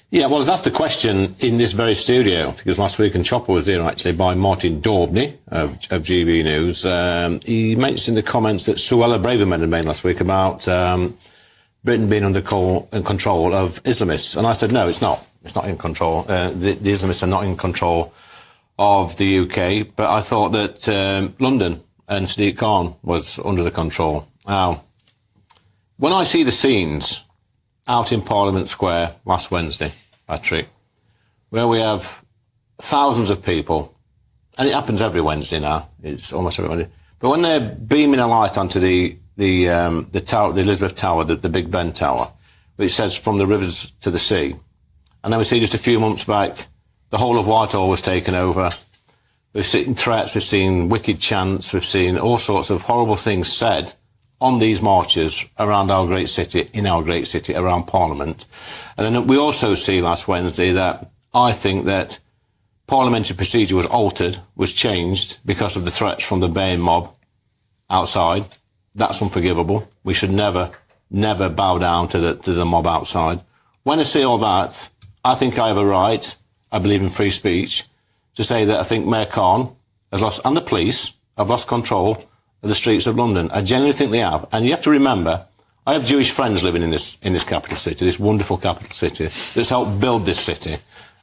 Yeah, well, that's the question in this very studio, because last week, and Chopper was here actually, by Martin Daubney of GB News. He mentioned in the comments that Suella Braverman had made last week about Britain being under control of Islamists. And I said, no, it's not. It's not in control. The Islamists are not in control of the UK, but I thought that London and Sadiq Khan was under the control. Now, when I see the scenes out in Parliament Square last Wednesday, Patrick, where we have thousands of people, and it happens every Wednesday now, it's almost every Wednesday, but when they're beaming a light onto the tower, the Elizabeth Tower, the Big Ben Tower, which says from the rivers to the sea, and then we see just a few months back, the whole of Whitehall was taken over. We've seen threats, we've seen wicked chants, we've seen all sorts of horrible things said on these marches around our great city, in our great city, around Parliament. And then we also see last Wednesday that I think that parliamentary procedure was altered, was changed because of the threats from the baying mob outside. That's unforgivable. We should never bow down to the mob outside. When I see all that, I think I have a right, I believe in free speech, to say that I think Mayor Khan has lost, and the police have lost control of the streets of London. I genuinely think they have. And you have to remember, I have Jewish friends living in this capital city, this wonderful capital city, that's helped build this city.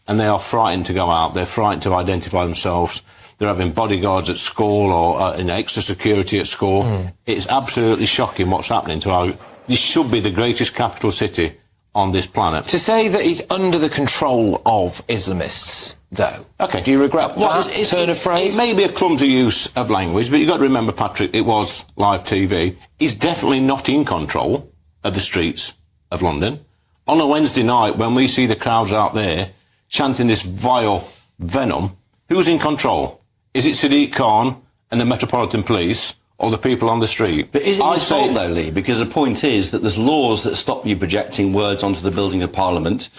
And they are frightened to go out. They're frightened to identify themselves. They're having bodyguards at school or in extra security at school. It's absolutely shocking what's happening to our... This should be the greatest capital city on this planet. To say that he's under the control of Islamists, though. Okay. Do you regret that turn of phrase? It may be a clumsy use of language, but you've got to remember, Patrick, it was live TV. He's definitely not in control of the streets of London. On a Wednesday night, when we see the crowds out there chanting this vile venom, who's in control? Is it Sadiq Khan and the Metropolitan Police, or the people on the street? But is it his fault, though, Lee? Because the point is that there's laws that stop you projecting words onto the building of Parliament.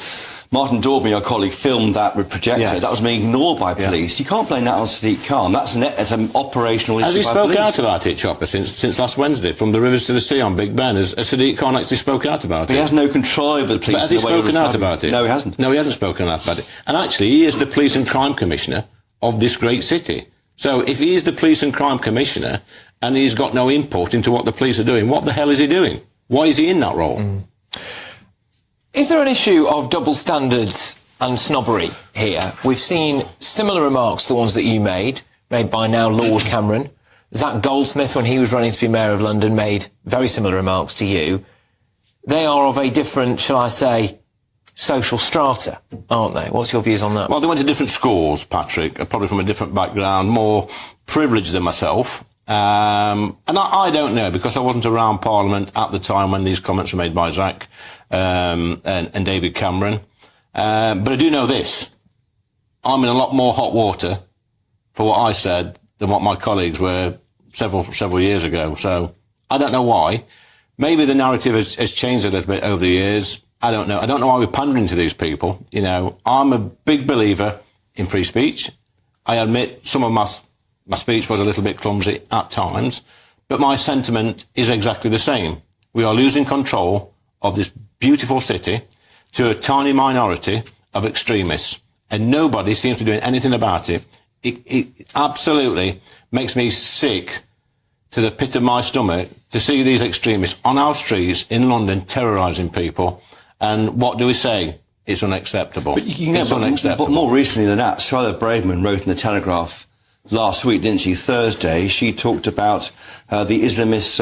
Martin Daubney, our colleague, filmed that with projector. Yes. That was being ignored by police. You can't blame that on Sadiq Khan. That's an operational issue. Has he spoke out about it, Chopper, since last Wednesday, from the rivers to the sea on Big Ben? Has Sadiq Khan actually spoke out about it? He has no control over the police. But has he spoken out about it? No, he hasn't. No, he hasn't spoken out about it. And actually, he is the Police and Crime Commissioner of this great city. So if he is the Police and Crime Commissioner and he's got no input into what the police are doing, what the hell is he doing? Why is he in that role? Is there an issue of double standards and snobbery here? We've seen similar remarks to the ones that you made by now Lord Cameron. Zach Goldsmith, when he was running to be Mayor of London, made very similar remarks to you. They are of a different, shall I say, social strata, aren't they? What's your views on that? Well, they went to different schools, Patrick, probably from a different background, more privileged than myself. And I don't know, because I wasn't around Parliament at the time when these comments were made by Zach and David Cameron. But I do know this. I'm in a lot more hot water for what I said than what my colleagues were several years ago. So I don't know why. Maybe the narrative has changed a little bit over the years. I don't know. I don't know why we're pandering to these people. You know, I'm a big believer in free speech. I admit some of my speech was a little bit clumsy at times, but my sentiment is exactly the same. We are losing control of this beautiful city to a tiny minority of extremists, and nobody seems to be doing anything about it. It absolutely makes me sick to the pit of my stomach to see these extremists on our streets in London terrorising people. And what do we say? It's unacceptable. It's unacceptable. But more recently than that, Suella Braverman wrote in the Telegraph last week, didn't she? Thursday, she talked about the Islamists.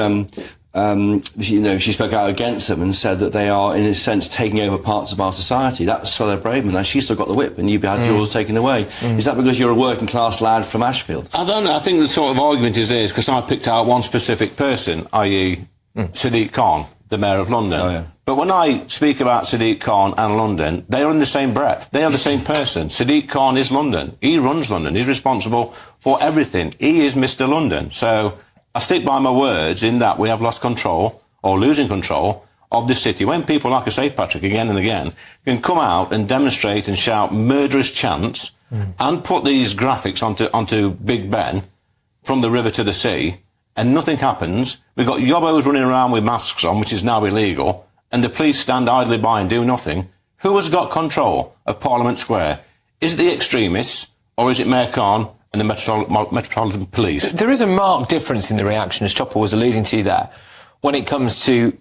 She spoke out against them and said that they are, in a sense, taking over parts of our society. That was Suella Braverman. Now, she's still got the whip, and you've had yours taken away. Is that because you're a working-class lad from Ashfield? I don't know. I think the sort of argument is because I picked out one specific person, i.e. Sadiq Khan, the Mayor of London. Oh, yeah. But when I speak about Sadiq Khan and London, they are in the same breath. They are the same person. Sadiq Khan is London. He runs London. He's responsible for everything. He is Mr. London. So I stick by my words in that we have lost control, or losing control, of the city. When people, like I say, Patrick, again and again, can come out and demonstrate and shout murderous chants and put these graphics onto Big Ben from the river to the sea, and nothing happens. We've got yobbos running around with masks on, which is now illegal, and the police stand idly by and do nothing. Who has got control of Parliament Square? Is it the extremists, or is it Mayor Khan and the Metropolitan Police? There is a marked difference in the reaction, as Chopper was alluding to there, when it comes to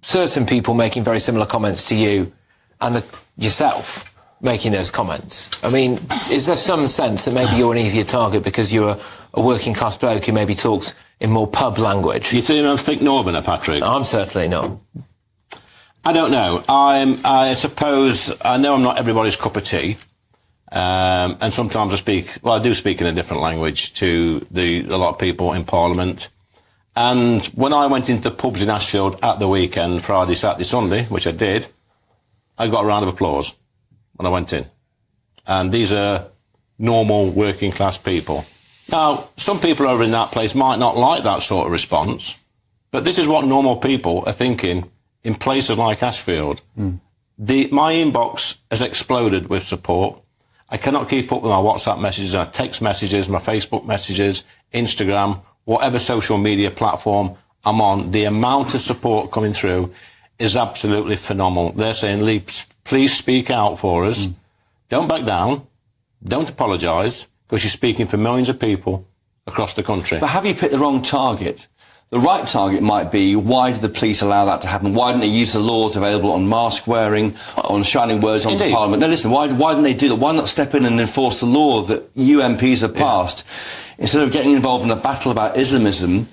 certain people making very similar comments to you and yourself making those comments. I mean, is there some sense that maybe you're an easier target because you're a working class bloke who maybe talks in more pub language? You think I'm a thick northerner, Patrick? I'm certainly not. I don't know. I suppose I know I'm not everybody's cup of tea. And sometimes I do speak in a different language to a lot of people in Parliament. And when I went into the pubs in Ashfield at the weekend, Friday, Saturday, Sunday, which I did, I got a round of applause when I went in. And these are normal working class people. Now, some people over in that place might not like that sort of response, but this is what normal people are thinking in places like Ashfield. My inbox has exploded with support. I cannot keep up with my WhatsApp messages, my text messages, my Facebook messages, Instagram, whatever social media platform I'm on. The amount of support coming through is absolutely phenomenal. They're saying, Lee, please speak out for us. Don't back down. Don't apologise, because you're speaking for millions of people across the country. But have you picked the wrong target? The right target might be, why did the police allow that to happen? Why didn't they use the laws available on mask wearing, on shining words on the Parliament? No, listen, why didn't they do that? Why not step in and enforce the law that you MPs have passed, instead of getting involved in a battle about Islamism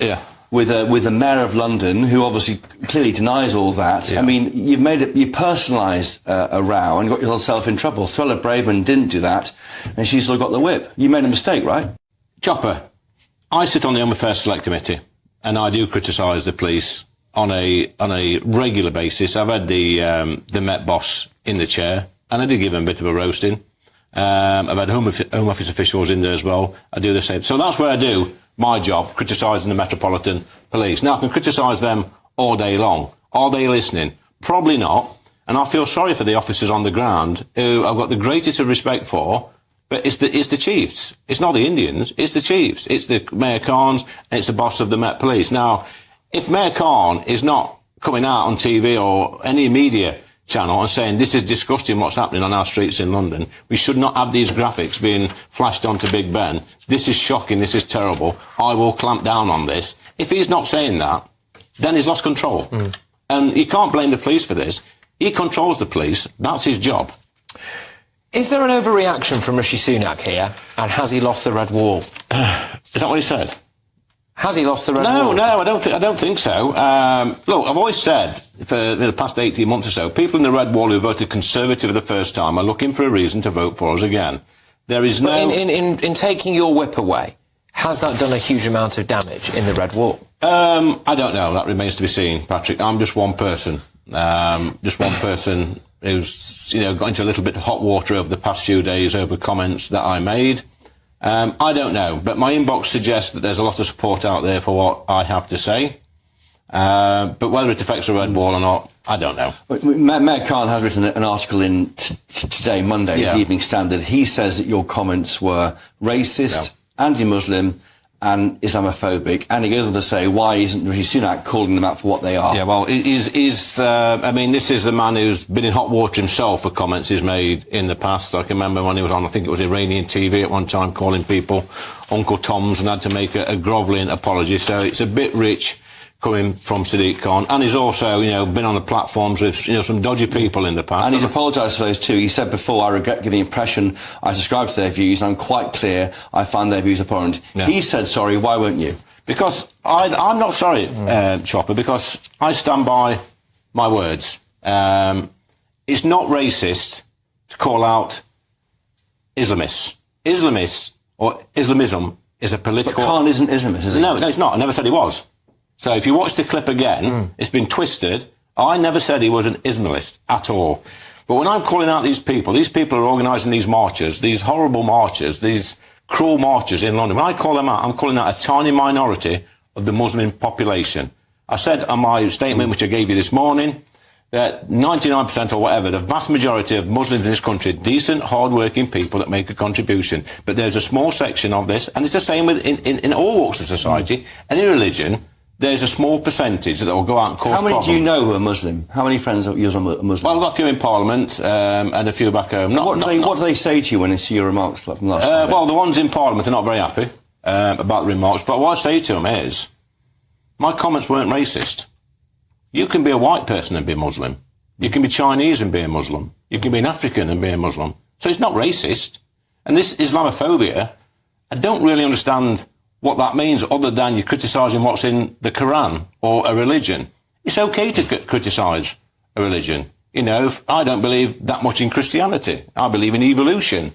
with the Mayor of London, who obviously clearly denies all that? I mean, you personalised a row and got yourself in trouble. Suella Braverman didn't do that, and she still got the whip. You made a mistake, right? Chopper, I sit on the Home Affairs Select Committee, and I do criticise the police on a regular basis. I've had the Met boss in the chair, and I did give him a bit of a roasting. I've had Home Office officials in there as well. I do the same. So that's where I do my job, criticising the Metropolitan Police. Now, I can criticise them all day long. Are they listening? Probably not. And I feel sorry for the officers on the ground, who I've got the greatest of respect for, but it's the chiefs. It's not the Indians, it's the chiefs. It's the Mayor Khans, and it's the boss of the Met Police. Now, if Mayor Khan is not coming out on TV or any media channel and saying this is disgusting what's happening on our streets in London, we should not have these graphics being flashed onto Big Ben, this is shocking, this is terrible, I will clamp down on this. If he's not saying that, then he's lost control. And you can't blame the police for this. He controls the police, that's his job. Is there an overreaction from Rishi Sunak here, and has he lost the red wall? Is that what he said? Has he lost the red wall? No, I don't think so. Look, I've always said for the past 18 months or so, people in the red wall who voted Conservative the first time are looking for a reason to vote for us again. There is no... In taking your whip away, has that done a huge amount of damage in the red wall? I don't know. That remains to be seen, Patrick. I'm just one person. Just one person who's, got into a little bit of hot water over the past few days over comments that I made. I don't know, but my inbox suggests that there's a lot of support out there for what I have to say. But whether it affects the red wall or not, I don't know. Mayor Khan has written an article in today, Monday's Evening Standard. He says that your comments were racist, anti-Muslim, and Islamophobic, and he goes on to say, why isn't Rishi Sunak calling them out for what they are? Yeah, well, this is the man who's been in hot water himself for comments he's made in the past. I can remember when he was on, I think it was Iranian TV at one time, calling people Uncle Toms, and had to make a grovelling apology. So it's a bit rich coming from Sadiq Khan, and he's also, been on the platforms with, some dodgy people in the past. And he's apologised for those too. He said before, I regret giving the impression I subscribe to their views, and I'm quite clear I find their views abhorrent. Yeah. He said sorry, why won't you? Because I'm not sorry, Chopper, because I stand by my words. It's not racist to call out Islamists. Islamists, or Islamism, is a political... But Khan isn't Islamist, is he? No, he's not. I never said he was. So if you watch the clip again, it's been twisted. I never said he was an Islamist at all. But when I'm calling out these people are organising these marches, these horrible marches, these cruel marches in London. When I call them out, I'm calling out a tiny minority of the Muslim population. I said on my statement, which I gave you this morning, that 99% or whatever, the vast majority of Muslims in this country, decent, hard-working people that make a contribution. But there's a small section of this, and it's the same in all walks of society, any religion, there's a small percentage that will go out and cause How many problems. do you know who are Muslim? How many friends of yours are Muslim? Well, I've got a few in Parliament and a few back home. What do they say to you when they see your remarks from last Friday? Well, the ones in Parliament are not very happy about the remarks, but what I say to them is, my comments weren't racist. You can be a white person and be Muslim. You can be Chinese and be a Muslim. You can be an African and be a Muslim. So it's not racist. And this Islamophobia, I don't really understand what that means other than you're criticising what's in the Quran or a religion. It's okay to criticise a religion. You know, I don't believe that much in Christianity. I believe in evolution.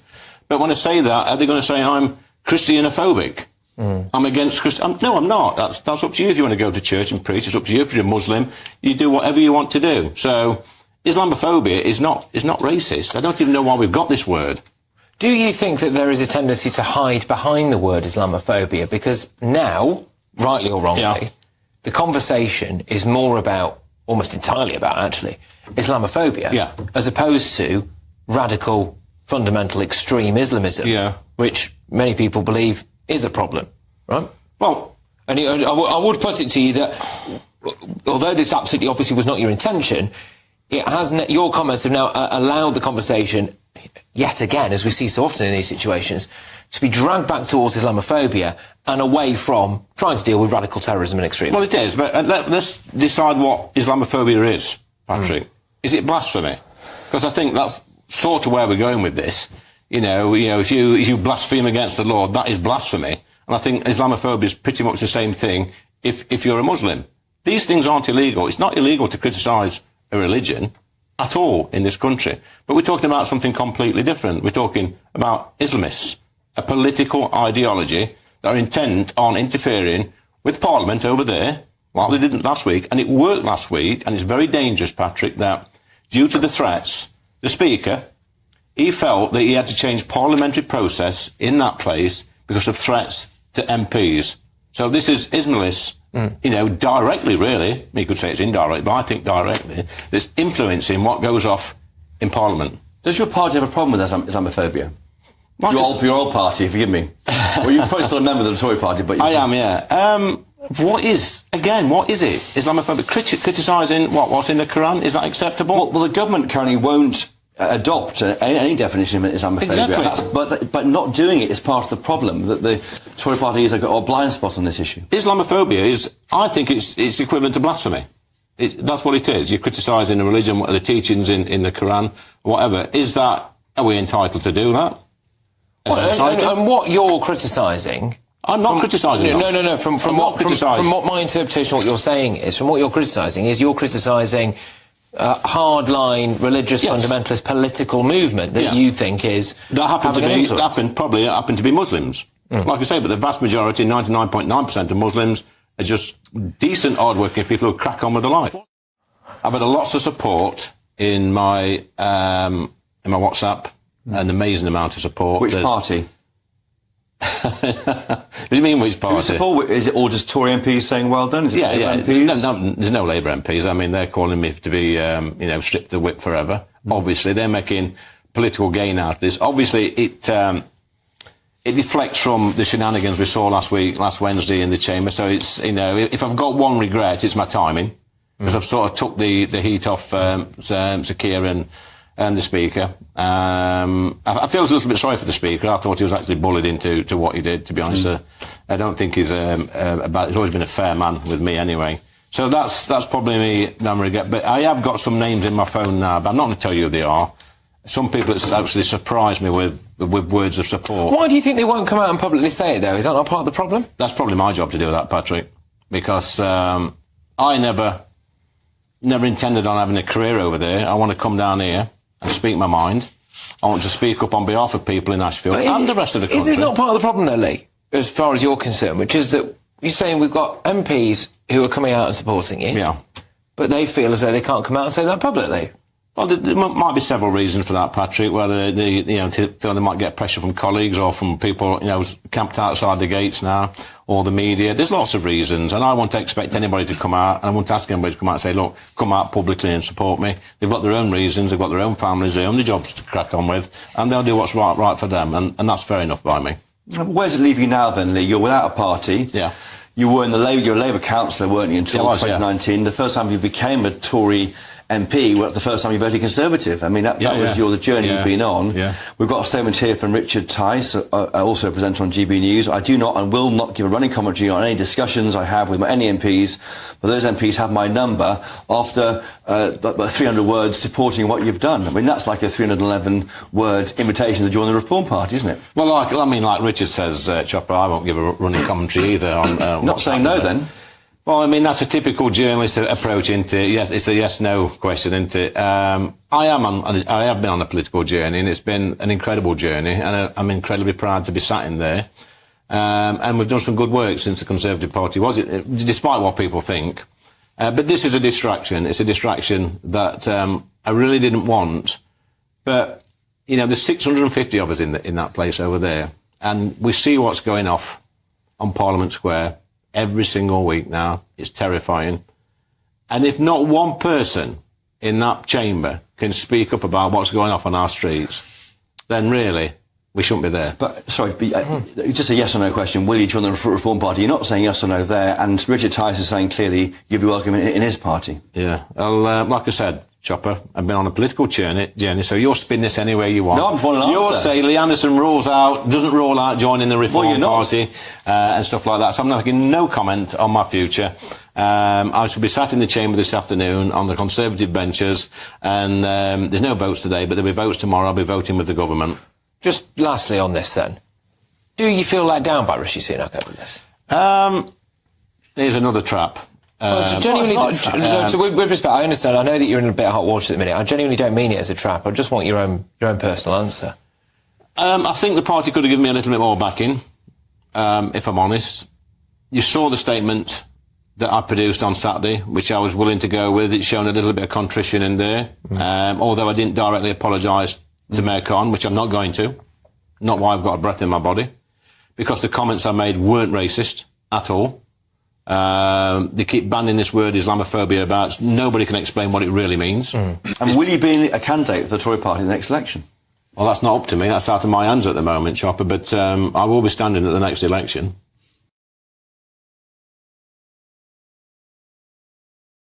But when I say that, are they going to say I'm Christianophobic? I'm against Christian. No, I'm not. That's up to you if you want to go to church and preach. It's up to you if you're a Muslim. You do whatever you want to do. So Islamophobia is not racist. I don't even know why we've got this word. Do you think that there is a tendency to hide behind the word Islamophobia? Because now, rightly or wrongly, the conversation is more about, almost entirely about, actually, Islamophobia, as opposed to radical, fundamental, extreme Islamism, which many people believe is a problem, right? Well, and I would put it to you that, although this absolutely obviously was not your intention, it has your comments have now allowed the conversation, yet again, as we see so often in these situations, to be dragged back towards Islamophobia and away from trying to deal with radical terrorism and extremism. Well, it is, but let's decide what Islamophobia is, Patrick. Is it blasphemy? Because I think that's sort of where we're going with this. You know, if you blaspheme against the Lord, that is blasphemy. And I think Islamophobia is pretty much the same thing if you're a Muslim. These things aren't illegal. It's not illegal to criticise a religion at all in this country. But we're talking about something completely different. We're talking about Islamists, a political ideology that are intent on interfering with Parliament over there, like they didn't last week. And it worked last week, and it's very dangerous, Patrick, that due to the threats, the Speaker, he felt that he had to change parliamentary process in that place because of threats to MPs. So this is Islamists, directly, really. You could say it's indirect, but I think directly, that's influencing what goes off in Parliament. Does your party have a problem with Islamophobia? Your old party, forgive me. Well, you're probably still a member of the Tory party, but... I am, yeah. What is it? Islamophobia? Criticising what's in the Quran? Is that acceptable? Well, the government currently won't adopt any definition of Islamophobia. Exactly. But not doing it is part of the problem, that the Tory party has got a blind spot on this issue. Islamophobia I think it's equivalent to blasphemy. That's what it is. You're criticising a religion, the teachings in the Quran, whatever. Are we entitled to do that? And what you're criticising... I'm not criticising it. No. From what my interpretation of what you're saying is, from what you're criticising is, you're criticising hardline religious fundamentalist political movement that you think is probably happened to be Muslims. Like I say, but the vast majority, 99.9% of Muslims, are just decent, hard-working people who crack on with their life. I've had lots of support in my WhatsApp, an amazing amount of support. Which party? What do you mean, which party? Support? Is it all just Tory MPs saying well done? Is it MPs? No, there's no Labour MPs. I mean, they're calling me to be, stripped of the whip forever. Obviously, they're making political gain out of this. Obviously, it deflects from the shenanigans we saw last Wednesday in the Chamber. So it's, if I've got one regret, it's my timing. Because I've sort of took the heat off Sakir and the Speaker. I feel a little bit sorry for the Speaker. I thought he was actually bullied into what he did, to be honest. I don't think he's he's always been a fair man with me anyway. So that's probably me, no regret. But I have got some names in my phone now, but I'm not going to tell you who they are. Some people that actually surprised me with words of support. Why do you think they won't come out and publicly say it, though? Is that not part of the problem? That's probably my job to do that, Patrick. Because I never intended on having a career over there. I want to come down here and speak my mind. I want to speak up on behalf of people in Ashfield and the rest of the country. Is this not part of the problem, though, Lee, as far as you're concerned, which is that you're saying we've got MPs who are coming out and supporting you, but they feel as though they can't come out and say that publicly? Well, there might be several reasons for that, Patrick. Whether they feel they might get pressure from colleagues or from people, camped outside the gates now, or the media. There's lots of reasons, and I won't expect anybody to come out, and I won't ask anybody to come out and say, look, come out publicly and support me. They've got their own reasons, they've got their own families, their own jobs to crack on with, and they'll do what's right for them, and that's fair enough by me. Where does it leave you now, then, Lee? You're without a party. Yeah. you were you're a Labour councillor, weren't you, until Yeah, I was, 2019. yeah. The first time you became a Tory MP, well, the first time you voted Conservative. I mean, that was the journey you've been on. Yeah. We've got a statement here from Richard Tice, also a presenter on GB News. I do not and will not give a running commentary on any discussions I have with any MPs, but those MPs have my number after 300 words supporting what you've done. I mean, that's like a 311-word invitation to join the Reform Party, isn't it? Well, like Richard says, Chopper, I won't give a running commentary either on... Not saying no, then. Well, I mean, that's a typical journalist approach into it. Yes, it's a yes-no question, isn't it? I have been on a political journey, and it's been an incredible journey, and I'm incredibly proud to be sat in there. And we've done some good work since the Conservative Party was it, despite what people think. But this is a distraction. It's a distraction that I really didn't want. But, you know, there's 650 of us in that place over there, and we see what's going off on Parliament Square every single week now. It's terrifying. And if not one person in that chamber can speak up about what's going off on our streets, then really, we shouldn't be there. But, sorry, just a yes or no question. Will you join the Reform Party? You're not saying yes or no there, and Richard Tice is saying clearly you'd be welcome in his party. Yeah. Well, like I said, Chopper, I've been on a political journey, so you'll spin this any way you want. No, I'm fine with You'll say Lee Anderson doesn't rule out joining the Reform Party and stuff like that. So I'm making no comment on my future. I shall be sat in the chamber this afternoon on the Conservative benches, and there's no votes today, but there'll be votes tomorrow. I'll be voting with the government. Just Lastly on this then, do you feel let down by Rishi Sunak over this? Here's another trap. Well, genuinely, so with respect, I understand. I know that you're in a bit of hot water at the minute. I genuinely don't mean it as a trap. I just want your own personal answer. I think the party could have given me a little bit more backing, if I'm honest. You saw the statement that I produced on Saturday, which I was willing to go with. It's shown a little bit of contrition in there, although I didn't directly apologise to Mayor Khan, which I'm not going to. Not why I've got a breath in my body, because the comments I made weren't racist at all. They keep banning this word Islamophobia about. Nobody can explain what it really means. And will you be a candidate for the Tory party in the next election? Well, that's not up to me. That's out of my hands at the moment, Chopper. But I will be standing at the next election.